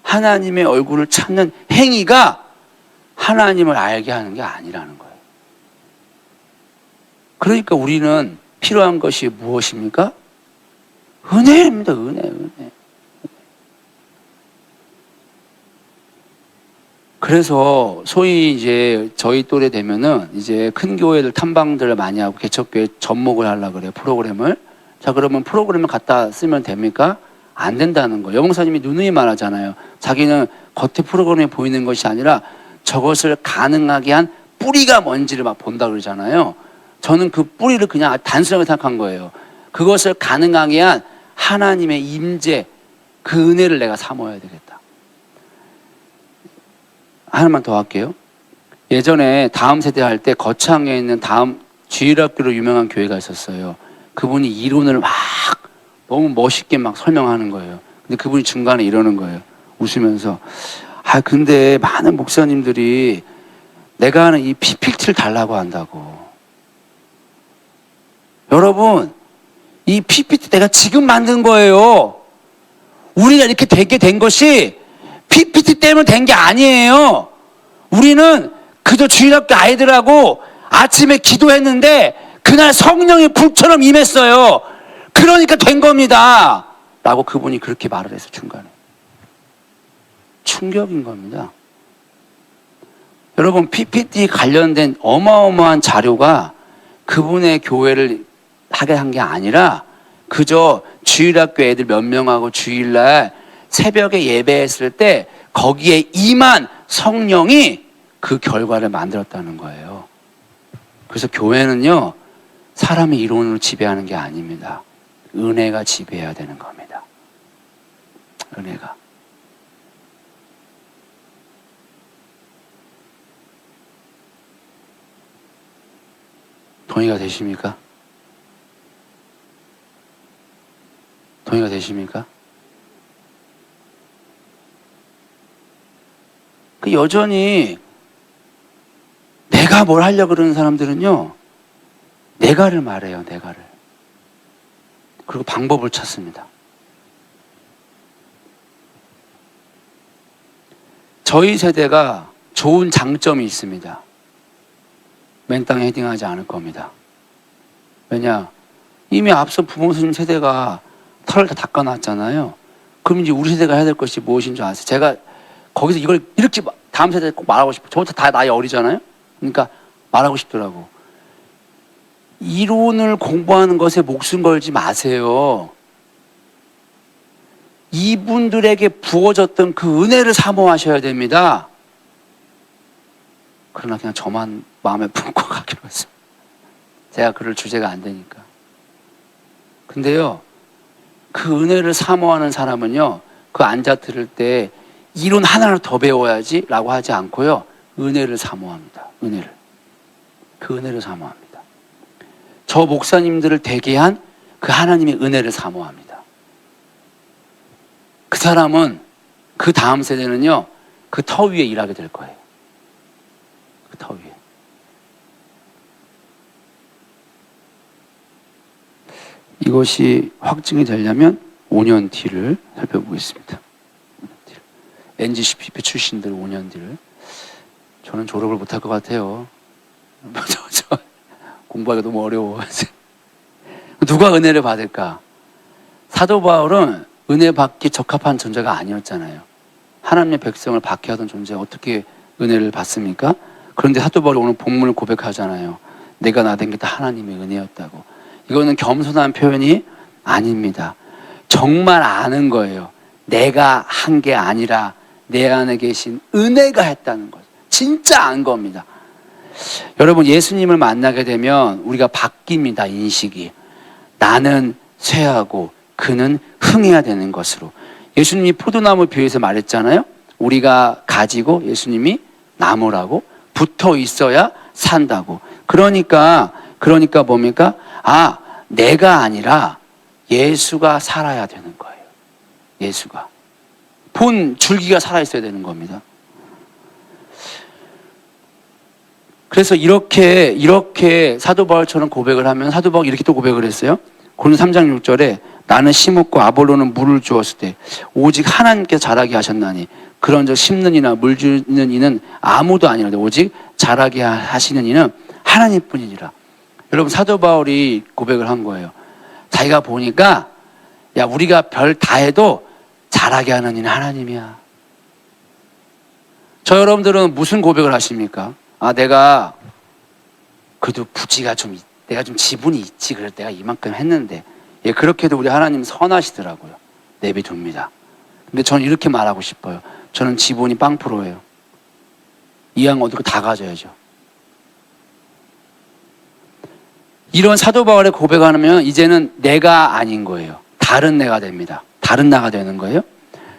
하나님의 얼굴을 찾는 행위가 하나님을 알게 하는 게 아니라는 거예요. 그러니까 우리는 필요한 것이 무엇입니까? 은혜입니다. 은혜. 그래서 소위 이제 저희 또래 되면은 이제 큰 교회들 탐방들을 많이 하고 개척교회 접목을 하려고 그래요. 프로그램을. 자, 그러면 프로그램을 갖다 쓰면 됩니까? 안 된다는 거예요. 여봉사님이 누누이 말하잖아요. 자기는 겉에 프로그램에 보이는 것이 아니라 저것을 가능하게 한 뿌리가 뭔지를 막 본다 그러잖아요. 저는 그 뿌리를 그냥 단순하게 생각한 거예요. 그것을 가능하게 한 하나님의 임재, 그 은혜를 내가 사모해야 되겠다. 하나만 더 할게요. 예전에 다음 세대 할 때 거창에 있는 다음 주일학교로 유명한 교회가 있었어요. 그분이 이론을 막 너무 멋있게 막 설명하는 거예요. 근데 그분이 중간에 이러는 거예요. 웃으면서. 근데 많은 목사님들이 내가 하는 이 PPT를 달라고 한다고. 여러분, 이 PPT 내가 지금 만든 거예요. 우리가 이렇게 되게 된 것이 PPT 때문에 된 게 아니에요. 우리는 그저 주일학교 아이들하고 아침에 기도했는데 그날 성령이 불처럼 임했어요. 그러니까 된 겁니다. 라고 그분이 그렇게 말을 해서 중간에. 충격인 겁니다. 여러분, PPT 관련된 어마어마한 자료가 그분의 교회를 하게 한 게 아니라 그저 주일학교 애들 몇 명하고 주일날 새벽에 예배했을 때 거기에 임한 성령이 그 결과를 만들었다는 거예요. 그래서 교회는요, 사람의 이론으로 지배하는 게 아닙니다. 은혜가 지배해야 되는 겁니다. 은혜가. 동의가 되십니까? 동의가 되십니까? 그 여전히 내가 뭘 하려고 그러는 사람들은요, 내가를 말해요, 내가를. 그리고 방법을 찾습니다. 저희 세대가 좋은 장점이 있습니다. 맨땅에 헤딩하지 않을 겁니다. 왜냐? 이미 앞서 부모님 세대가 털을 다 닦아놨잖아요. 그럼 이제 우리 세대가 해야 될 것이 무엇인 줄 아세요? 제가 거기서 이걸 이렇게 다음 세대에 꼭 말하고 싶어요. 저부터 다 나이 어리잖아요. 그러니까 말하고 싶더라고. 이론을 공부하는 것에 목숨 걸지 마세요. 이분들에게 부어졌던 그 은혜를 사모하셔야 됩니다. 그러나 그냥 저만 마음에 품고 가기로 했어요. 제가 그럴 주제가 안 되니까. 근데요, 그 은혜를 사모하는 사람은요, 그 앉아 들을 때 이론 하나를 더 배워야지 라고 하지 않고요, 은혜를 사모합니다. 은혜를. 그 은혜를 사모합니다. 저 목사님들을 되게 한 그 하나님의 은혜를 사모합니다. 그 사람은 그 다음 세대는요, 그 터 위에 일하게 될 거예요. 그 터 위에. 이것이 확증이 되려면 5년 뒤를 살펴보겠습니다. NGCP 출신들 5년 뒤를. 저는 졸업을 못할 것 같아요. 공부하기가 너무 어려워. 누가 은혜를 받을까? 사도 바울은 은혜 받기 적합한 존재가 아니었잖아요. 하나님의 백성을 박해하던 존재가 어떻게 은혜를 받습니까? 그런데 사도 바울이 오늘 본문을 고백하잖아요. 내가 나된 게 다 하나님의 은혜였다고. 이거는 겸손한 표현이 아닙니다. 정말 아는 거예요. 내가 한 게 아니라 내 안에 계신 은혜가 했다는 거죠. 진짜 안 겁니다. 여러분, 예수님을 만나게 되면 우리가 바뀝니다. 인식이. 나는 쇠하고 그는 흥해야 되는 것으로. 예수님이 포도나무 비유에서 말했잖아요. 우리가 가지고 예수님이 나무라고 붙어 있어야 산다고. 그러니까 뭡니까? 아, 내가 아니라 예수가 살아야 되는 거예요. 예수가. 본 줄기가 살아있어야 되는 겁니다. 그래서 이렇게 사도 바울처럼 고백을 하면 사도 바울이 이렇게 또 고백을 했어요. 고린도 3장 6절에 나는 심었고 아볼로는 물을 주었을 때 오직 하나님께서 자라게 하셨나니 그런즉 심는 이나 물 주는 이는 아무도 아니라 오직 자라게 하시는 이는 하나님뿐이니라. 여러분, 사도 바울이 고백을 한 거예요. 자기가 보니까 야, 우리가 별 다 해도 자라게 하는 이는 하나님이야. 저 여러분들은 무슨 고백을 하십니까? 아, 내가 그래도 부지가 내가 좀 지분이 있지. 그래서 내가 이만큼 했는데. 예, 그렇게도 우리 하나님 선하시더라고요. 내비둡니다. 근데 저는 이렇게 말하고 싶어요. 저는 지분이 0%예요. 이왕 얻을 거 다 가져야죠. 이런 사도 바울의 고백하면 이제는 내가 아닌 거예요. 다른 내가 됩니다. 다른 나가 되는 거예요.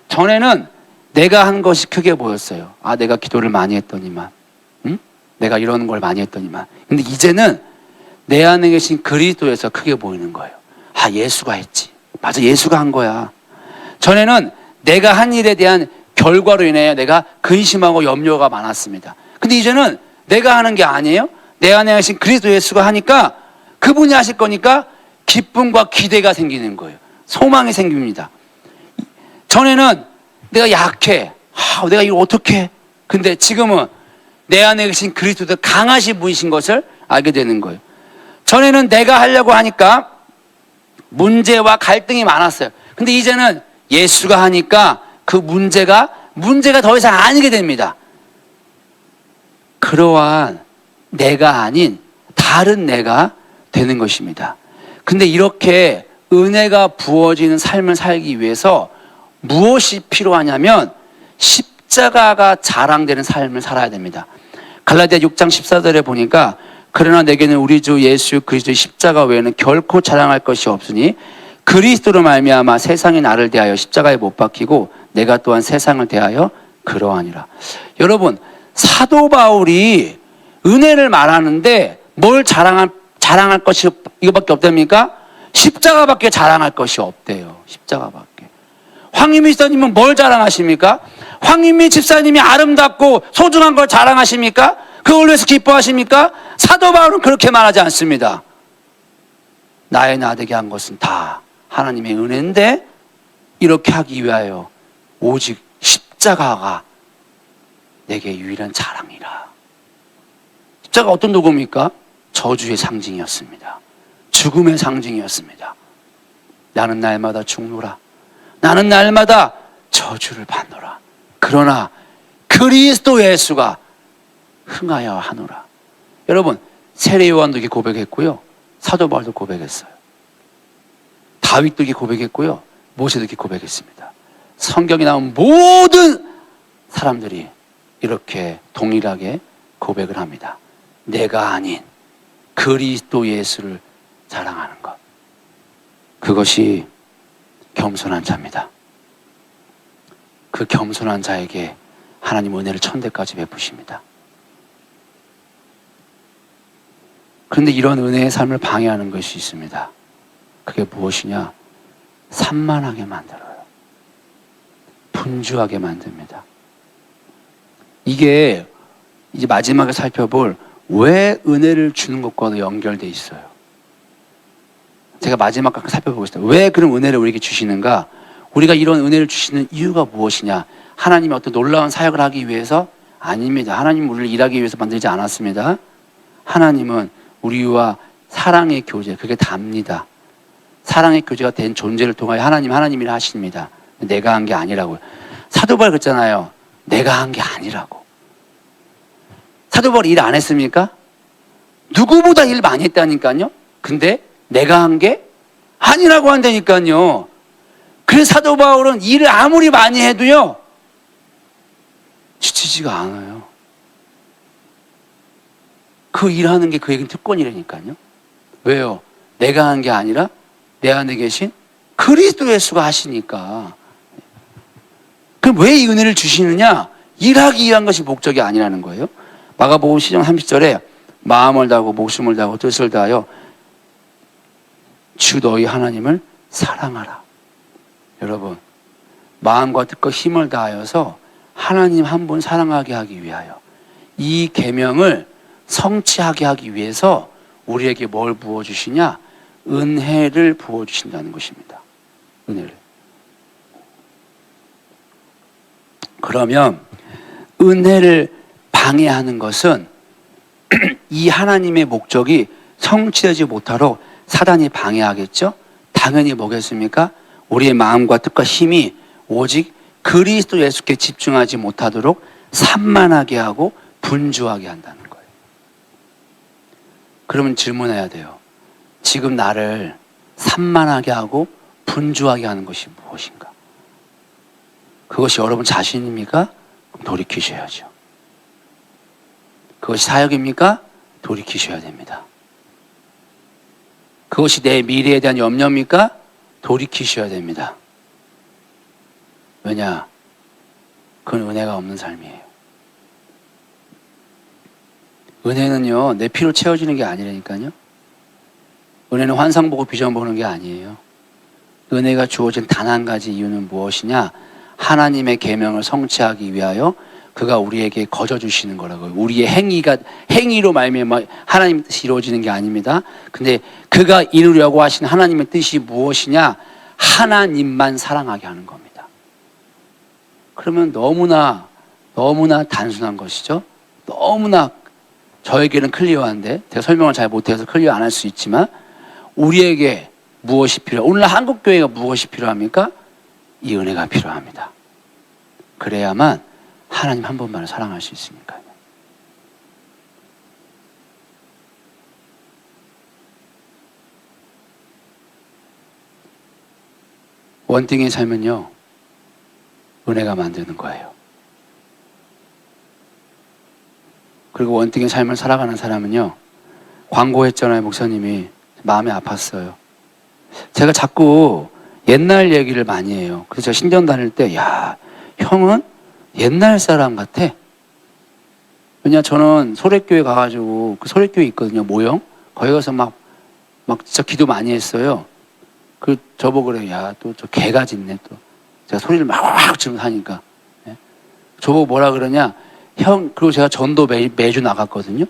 전에는 내가 한 것이 크게 보였어요. 아, 내가 기도를 많이 했더니만. 내가 이런 걸 많이 했더니만. 근데 이제는 내 안에 계신 그리스도에서 크게 보이는 거예요. 아, 예수가 했지. 맞아, 예수가 한 거야. 전에는 내가 한 일에 대한 결과로 인해 내가 근심하고 염려가 많았습니다. 근데 이제는 내가 하는 게 아니에요. 내 안에 계신 그리스도 예수가 하니까 그분이 하실 거니까 기쁨과 기대가 생기는 거예요. 소망이 생깁니다. 전에는 내가 약해. 내가 이걸 어떻게 해? 근데 지금은 내 안에 계신 그리스도가 강하신 분이신 것을 알게 되는 거예요. 전에는 내가 하려고 하니까 문제와 갈등이 많았어요. 근데 이제는 예수가 하니까 그 문제가 더 이상 아니게 됩니다. 그러한 내가 아닌 다른 내가 되는 것입니다. 근데 이렇게 은혜가 부어지는 삶을 살기 위해서 무엇이 필요하냐면 십자가가 자랑되는 삶을 살아야 됩니다. 갈라디아 6장 14절에 보니까 그러나 내게는 우리 주 예수 그리스도의 십자가 외에는 결코 자랑할 것이 없으니 그리스도로 말미암아 세상이 나를 대하여 십자가에 못 박히고 내가 또한 세상을 대하여 그러하니라. 여러분, 사도 바울이 은혜를 말하는데 뭘 자랑할 것이 이거밖에 없답니까? 십자가밖에 자랑할 것이 없대요. 십자가밖에. 황인미 집사님은 뭘 자랑하십니까? 황인미 집사님이 아름답고 소중한 걸 자랑하십니까? 그걸 위해서 기뻐하십니까? 사도 바울은 그렇게 말하지 않습니다. 나의 나되게 한 것은 다 하나님의 은혜인데 이렇게 하기 위하여 오직 십자가가 내게 유일한 자랑이라. 십자가 어떤 도구입니까? 저주의 상징이었습니다. 죽음의 상징이었습니다. 나는 날마다 죽노라. 나는 날마다 저주를 받노라. 그러나 그리스도 예수가 흥하여 하노라. 여러분, 세례 요한도 이렇게 고백했고요. 사도 바울도 고백했어요. 다윗도 이렇게 고백했고요. 모세도 이렇게 고백했습니다. 성경에 나온 모든 사람들이 이렇게 동일하게 고백을 합니다. 내가 아닌 그리스도 예수를 자랑하는 것. 그것이 겸손한 자입니다. 그 겸손한 자에게 하나님 은혜를 천대까지 베푸십니다. 그런데 이런 은혜의 삶을 방해하는 것이 있습니다. 그게 무엇이냐? 산만하게 만들어요. 분주하게 만듭니다. 이게 이제 마지막에 살펴볼 왜 은혜를 주는 것과도 연결돼 있어요. 제가 마지막까지 살펴보겠습니다. 왜 그런 은혜를 우리에게 주시는가? 우리가 이런 은혜를 주시는 이유가 무엇이냐? 하나님이 어떤 놀라운 사역을 하기 위해서? 아닙니다. 하나님은 우리를 일하기 위해서 만들지 않았습니다. 하나님은 우리와 사랑의 교제, 그게 답니다. 사랑의 교제가 된 존재를 통하여 하나님이라 하십니다. 내가 한 게 아니라고요. 사도 바울 그랬잖아요. 내가 한 게 아니라고. 사도 바울이 일 안 했습니까? 누구보다 일 많이 했다니까요. 근데 내가 한 게 아니라고 한다니까요. 그래서 사도 바울은 일을 아무리 많이 해도요, 지치지가 않아요. 그 일하는 게 그에겐 특권이라니까요. 왜요? 내가 한 게 아니라 내 안에 계신 그리스도 예수가 하시니까. 그럼 왜 이 은혜를 주시느냐? 일하기 위한 것이 목적이 아니라는 거예요. 마가복음 10장 30절에 마음을 다하고 목숨을 다하고 뜻을 다하여 주 너희 하나님을 사랑하라. 여러분, 마음과 뜻과 힘을 다하여서 하나님 한 분 사랑하게 하기 위하여, 이 계명을 성취하게 하기 위해서 우리에게 뭘 부어주시냐? 은혜를 부어주신다는 것입니다. 은혜를. 그러면 은혜를 방해하는 것은 이 하나님의 목적이 성취되지 못하도록 사단이 방해하겠죠? 당연히 뭐겠습니까? 우리의 마음과 뜻과 힘이 오직 그리스도 예수께 집중하지 못하도록 산만하게 하고 분주하게 한다는 거예요. 그러면 질문해야 돼요. 지금 나를 산만하게 하고 분주하게 하는 것이 무엇인가? 그것이 여러분 자신입니까? 그럼 돌이키셔야죠. 그것이 사역입니까? 돌이키셔야 됩니다. 그것이 내 미래에 대한 염려입니까? 돌이키셔야 됩니다. 왜냐? 그건 은혜가 없는 삶이에요. 은혜는요, 내 피로 채워지는 게 아니라니까요. 은혜는 환상 보고 비전 보는 게 아니에요. 은혜가 주어진 단 한 가지 이유는 무엇이냐? 하나님의 계명을 성취하기 위하여 그가 우리에게 거저 주시는 거라고요. 우리의 행위로 말미암아 하나님의 뜻이 이루어지는 게 아닙니다. 근데 그가 이루려고 하신 하나님의 뜻이 무엇이냐? 하나님만 사랑하게 하는 겁니다. 그러면 너무나 단순한 것이죠. 너무나 저에게는 클리어한데, 제가 설명을 잘 못해서 클리어 안 할 수 있지만, 우리에게 무엇이 필요해요? 오늘날 한국교회가 무엇이 필요합니까? 이 은혜가 필요합니다. 그래야만 하나님 한 분만을 사랑할 수 있으니까요. 원띵의 삶은요, 은혜가 만드는 거예요. 그리고 원띵의 삶을 살아가는 사람은요, 광고했잖아요, 목사님이. 마음이 아팠어요. 제가 자꾸 옛날 얘기를 많이 해요. 그래서 제가 신전 다닐 때, 야, 형은 옛날 사람 같아. 왜냐, 저는 소래교회 가가지고, 그 소래교회 있거든요, 모형. 거기 가서 막 진짜 기도 많이 했어요. 저보고 그래요. 야, 또 저 개가 짖네, 또. 제가 소리를 막 지르면서 하니까. 예? 저보고 뭐라 그러냐. 형, 그리고 제가 전도 매주 나갔거든요.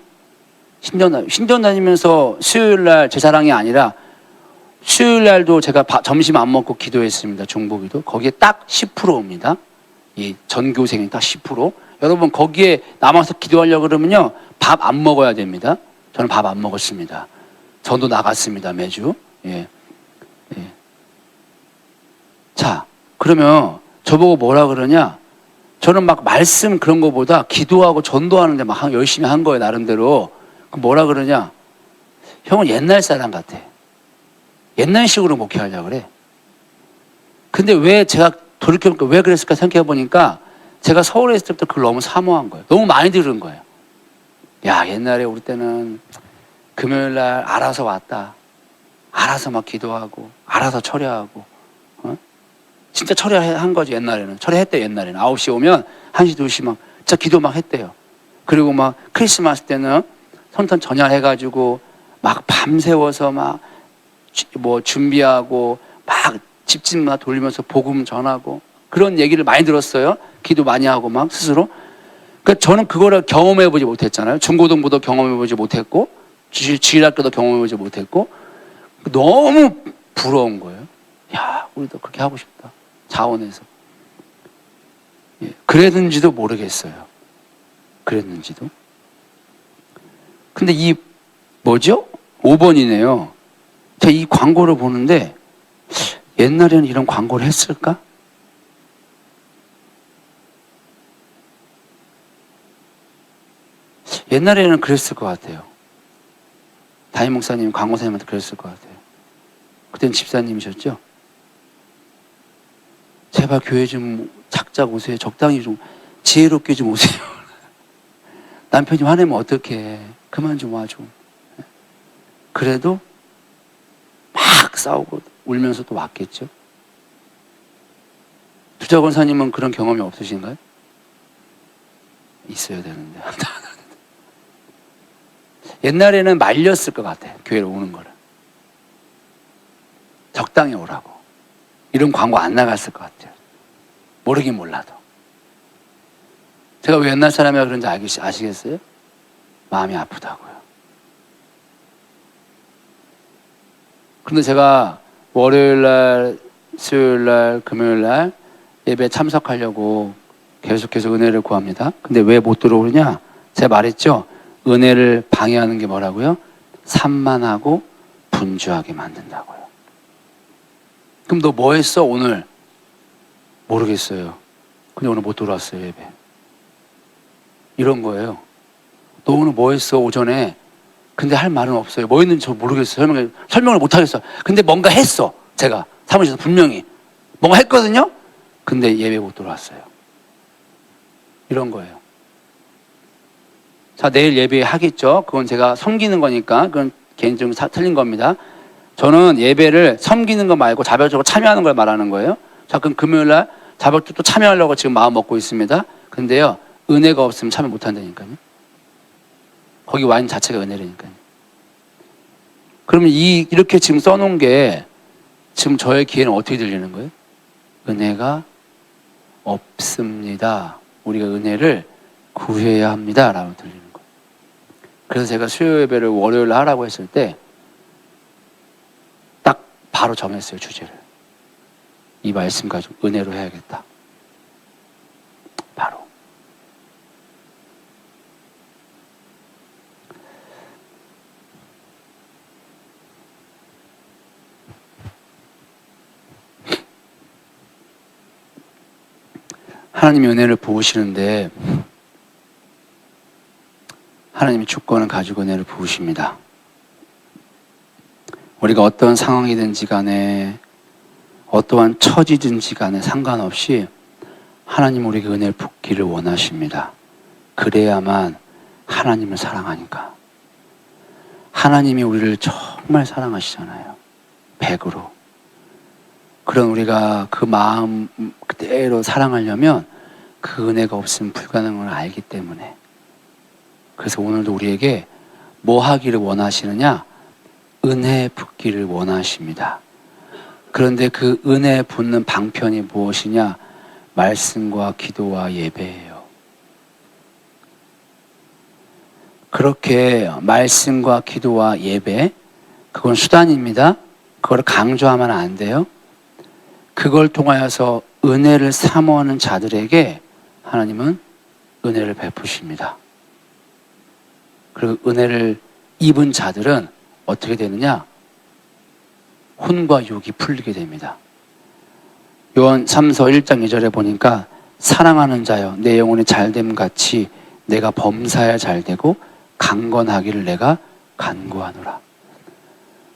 신전 다니면서 수요일 날 제 자랑이 아니라 수요일 날도 제가 점심 안 먹고 기도했습니다. 중보기도. 거기에 딱 10%입니다. 이 전교생이 딱 10%. 여러분, 거기에 남아서 기도하려고 그러면요, 밥 안 먹어야 됩니다. 저는 밥 안 먹었습니다. 전도 나갔습니다, 매주. 예. 예. 자, 그러면 저보고 뭐라 그러냐? 저는 막 말씀 그런 거보다 기도하고 전도하는데 막 열심히 한 거예요, 나름대로. 그럼 뭐라 그러냐? 형은 옛날 사람 같아. 옛날식으로 목회하려고 그래. 근데 왜 제가 돌이켜보니까 왜 그랬을까 생각해보니까 제가 서울에 있을 때부터 그걸 너무 사모한 거예요. 너무 많이 들은 거예요. 야, 옛날에 우리 때는 금요일 날 알아서 왔다. 알아서 막 기도하고, 알아서 처리하고, 어? 진짜 처리한 거지, 옛날에는. 처리했대, 옛날에는. 9시 오면 1시, 2시 막, 진짜 기도 막 했대요. 그리고 막 크리스마스 때는 손톱 전야해가지고 막 밤새워서 막 뭐 준비하고 막 집집마다 돌리면서 복음 전하고 그런 얘기를 많이 들었어요. 기도 많이 하고 막 스스로. 그러니까 저는 그거를 경험해보지 못했잖아요. 중고등부도 경험해보지 못했고 주일학교도 경험해보지 못했고 너무 부러운 거예요. 야, 우리도 그렇게 하고 싶다. 자원해서. 예, 그랬는지도 모르겠어요. 그랬는지도. 근데 이 뭐죠? 5번이네요. 제가 이 광고를 보는데 옛날에는 이런 광고를 했을까? 옛날에는 그랬을 것 같아요. 담임 목사님, 광고 선생님한테 그랬을 것 같아요. 그땐 집사님이셨죠? 제발 교회 좀 작작 오세요. 적당히 좀 지혜롭게 좀 오세요. 남편이 화내면 어떡해. 그만 좀 와 좀. 그래도 막 싸우고 울면서 또 왔겠죠. 두자 권사님은 그런 경험이 없으신가요? 있어야 되는데. 옛날에는 말렸을 것 같아요. 교회로 오는 거를. 적당히 오라고. 이런 광고 안 나갔을 것 같아요. 모르긴 몰라도. 제가 왜 옛날 사람이라 그런지 아시겠어요? 마음이 아프다고요. 그런데 제가 월요일날, 수요일날, 금요일날 예배 참석하려고 계속해서 은혜를 구합니다. 근데 왜 못 들어오느냐? 제가 말했죠? 은혜를 방해하는 게 뭐라고요? 산만하고 분주하게 만든다고요. 그럼 너 뭐 했어 오늘? 모르겠어요. 근데 오늘 못 들어왔어요 예배. 이런 거예요. 너 오늘 뭐 했어 오전에? 근데 할 말은 없어요. 뭐 했는지 저 모르겠어요. 설명을 못 하겠어. 근데 뭔가 했어. 제가 사무실에서 분명히 뭔가 했거든요. 근데 예배 못 들어왔어요. 이런 거예요. 자, 내일 예배 하겠죠. 그건 제가 섬기는 거니까 그건 개인적으로 틀린 겁니다. 저는 예배를 섬기는 거 말고 자발적으로 참여하는 걸 말하는 거예요. 자, 그럼 금요일날 자발적으로 또 참여하려고 지금 마음 먹고 있습니다. 근데요, 은혜가 없으면 참여 못 한다니까요. 거기 와인 자체가 은혜라니까요. 그러면 이렇게 지금 써놓은 게 지금 저의 귀에는 어떻게 들리는 거예요? 은혜가 없습니다. 우리가 은혜를 구해야 합니다. 라고 들리는 거예요. 그래서 제가 수요 예배를 월요일에 하라고 했을 때 딱 바로 정했어요. 주제를. 이 말씀 가지고 은혜로 해야겠다. 바로. 하나님이 은혜를 부으시는데 하나님이 주권을 가지고 은혜를 부으십니다. 우리가 어떤 상황이든지 간에 어떠한 처지든지 간에 상관없이 하나님 우리에게 은혜를 붓기를 원하십니다. 그래야만 하나님을 사랑하니까. 하나님이 우리를 정말 사랑하시잖아요. 100으로. 그런 우리가 그 마음 그대로 사랑하려면 그 은혜가 없으면 불가능한 걸 알기 때문에. 그래서 오늘도 우리에게 뭐 하기를 원하시느냐? 은혜 붓기를 원하십니다. 그런데 그 은혜 붓는 방편이 무엇이냐? 말씀과 기도와 예배예요. 그렇게 말씀과 기도와 예배, 그건 수단입니다. 그걸 강조하면 안 돼요. 그걸 통하여서 은혜를 사모하는 자들에게 하나님은 은혜를 베푸십니다. 그리고 은혜를 입은 자들은 어떻게 되느냐? 혼과 육이 풀리게 됩니다. 요한 3서 1장 2절에 보니까 사랑하는 자여 내 영혼이 잘됨 같이 내가 범사에 잘되고 강건하기를 내가 간구하노라.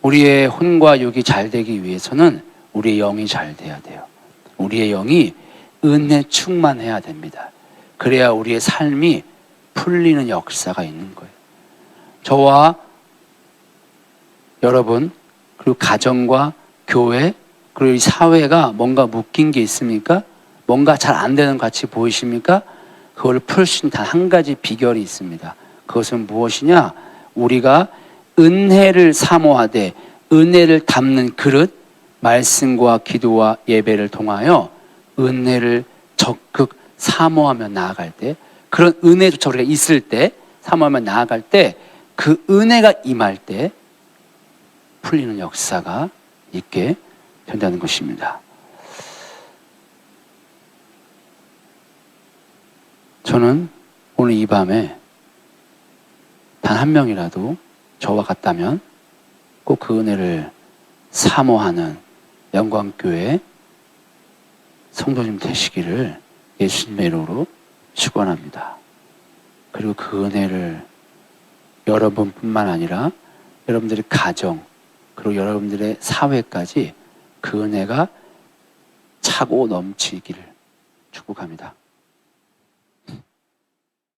우리의 혼과 육이 잘되기 위해서는 우리의 영이 잘돼야 돼요. 우리의 영이 은혜 충만해야 됩니다. 그래야 우리의 삶이 풀리는 역사가 있는 거예요. 저와 여러분, 그리고 가정과 교회, 그리고 이 사회가 뭔가 묶인 게 있습니까? 뭔가 잘 안 되는 것 같이 보이십니까? 그걸 풀 수 있는 단 한 가지 비결이 있습니다. 그것은 무엇이냐? 우리가 은혜를 사모하되 은혜를 담는 그릇, 말씀과 기도와 예배를 통하여 은혜를 적극 사모하며 나아갈 때, 그런 은혜조차 우리가 있을 때, 사모하며 나아갈 때, 그 은혜가 임할 때 풀리는 역사가 있게 된다는 것입니다. 저는 오늘 이 밤에 단 한 명이라도 저와 같다면 꼭 그 은혜를 사모하는 영광교회 성도님 되시기를 예수님의 이름으로 축원합니다. 그리고 그 은혜를 여러분뿐만 아니라 여러분들의 가정, 그리고 여러분들의 사회까지 그 은혜가 차고 넘치기를 축복합니다.